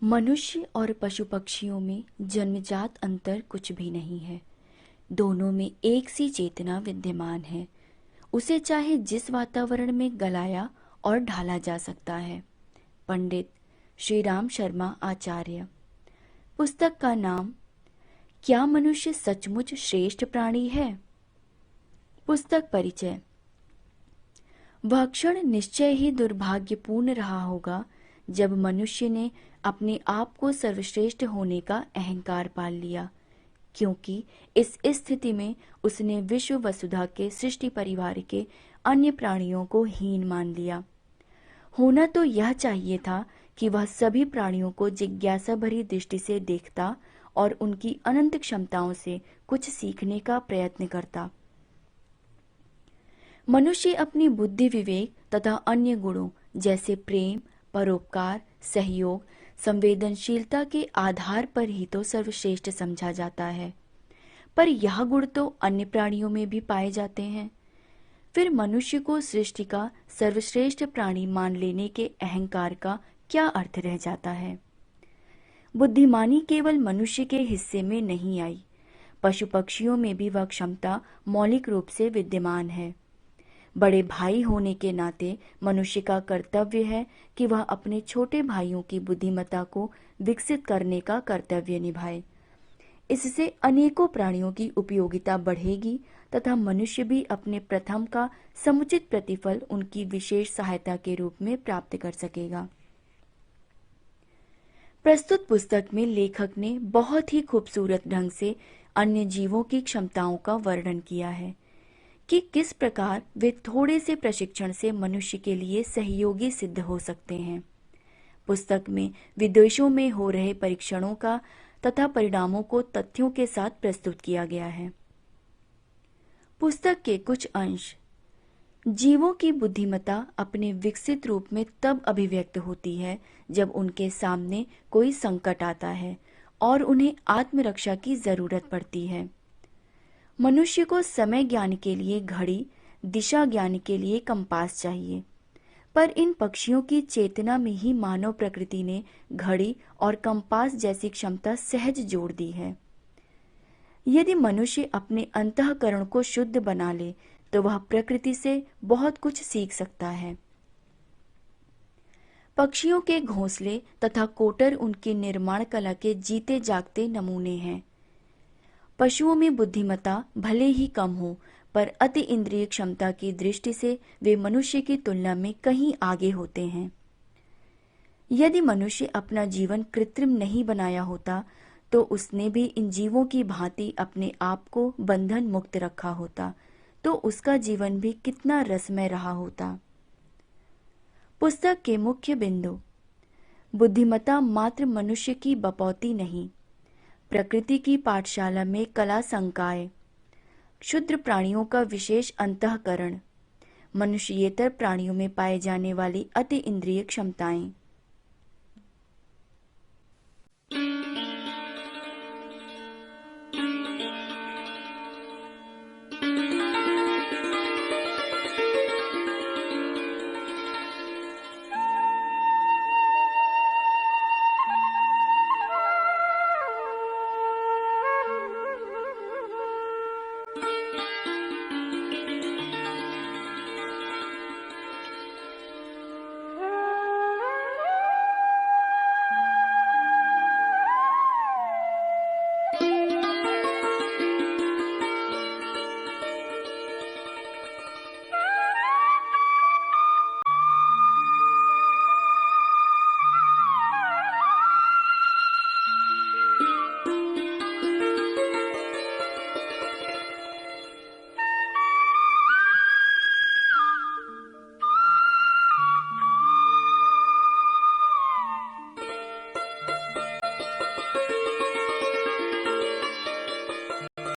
मनुष्य और पशु पक्षियों में जन्मजात अंतर कुछ भी नहीं है। दोनों में एक सी चेतना विद्यमान है। उसे चाहे जिस वातावरण में गलाया और ढाला जा सकता है। पंडित श्री राम शर्मा आचार्य। पुस्तक का नाम क्या मनुष्य सचमुच श्रेष्ठ प्राणी है। पुस्तक परिचय। वह क्षण निश्चय ही दुर्भाग्यपूर्ण रहा होगा जब मनुष्य ने अपने आप को सर्वश्रेष्ठ होने का अहंकार पाल लिया, क्योंकि इस स्थिति में उसने विश्व वसुधा के सृष्टि परिवार के अन्य प्राणियों को हीन मान लिया। होना तो यह चाहिए था कि वह सभी प्राणियों को जिज्ञासा भरी दृष्टि से देखता और उनकी अनंत क्षमताओं से कुछ सीखने का प्रयत्न करता। मनुष्य अपनी बुद्धि, विवेक तथा अन्य गुणों जैसे प्रेम, परोपकार, सहयोग, संवेदनशीलता के आधार पर ही तो सर्वश्रेष्ठ समझा जाता है। पर यह गुण तो अन्य प्राणियों में भी पाए जाते हैं। फिर मनुष्य को सृष्टि का सर्वश्रेष्ठ प्राणी मान लेने के अहंकार का क्या अर्थ रह जाता है। बुद्धिमानी केवल मनुष्य के हिस्से में नहीं आई, पशु पक्षियों में भी वह क्षमता मौलिक रूप से विद्यमान है। बड़े भाई होने के नाते मनुष्य का कर्तव्य है कि वह अपने छोटे भाइयों की बुद्धिमत्ता को विकसित करने का कर्तव्य निभाए। इससे अनेकों प्राणियों की उपयोगिता बढ़ेगी तथा मनुष्य भी अपने प्रथम का समुचित प्रतिफल उनकी विशेष सहायता के रूप में प्राप्त कर सकेगा। प्रस्तुत पुस्तक में लेखक ने बहुत ही खूबसूरत ढंग से अन्य जीवों की क्षमताओं का वर्णन किया है कि किस प्रकार वे थोड़े से प्रशिक्षण से मनुष्य के लिए सहयोगी सिद्ध हो सकते हैं। पुस्तक में विदेशों में हो रहे परीक्षणों का तथा परिणामों को तथ्यों के साथ प्रस्तुत किया गया है। पुस्तक के कुछ अंश। जीवों की बुद्धिमत्ता अपने विकसित रूप में तब अभिव्यक्त होती है जब उनके सामने कोई संकट आता है और उन्हें आत्मरक्षा की जरूरत पड़ती है। मनुष्य को समय ज्ञान के लिए घड़ी, दिशा ज्ञान के लिए कंपास चाहिए, पर इन पक्षियों की चेतना में ही मानव प्रकृति ने घड़ी और कंपास जैसी क्षमता सहज जोड़ दी है। यदि मनुष्य अपने अंतःकरण को शुद्ध बना ले तो वह प्रकृति से बहुत कुछ सीख सकता है। पक्षियों के घोंसले तथा कोटर उनकी निर्माण कला के जीते जागते नमूने हैं। पशुओं में बुद्धिमत्ता भले ही कम हो, पर अति इंद्रिय क्षमता की दृष्टि से वे मनुष्य की तुलना में कहीं आगे होते हैं। यदि मनुष्य अपना जीवन कृत्रिम नहीं बनाया होता तो उसने भी इन जीवों की भांति अपने आप को बंधन मुक्त रखा होता, तो उसका जीवन भी कितना रसमय रहा होता। पुस्तक के मुख्य बिंदु। बुद्धिमत्ता मात्र मनुष्य की बपौती नहीं, प्रकृति की पाठशाला में कला संकाय, क्षुद्र प्राणियों का विशेष अंतःकरण, मनुष्येतर प्राणियों में पाए जाने वाली अति इंद्रिय क्षमताएं।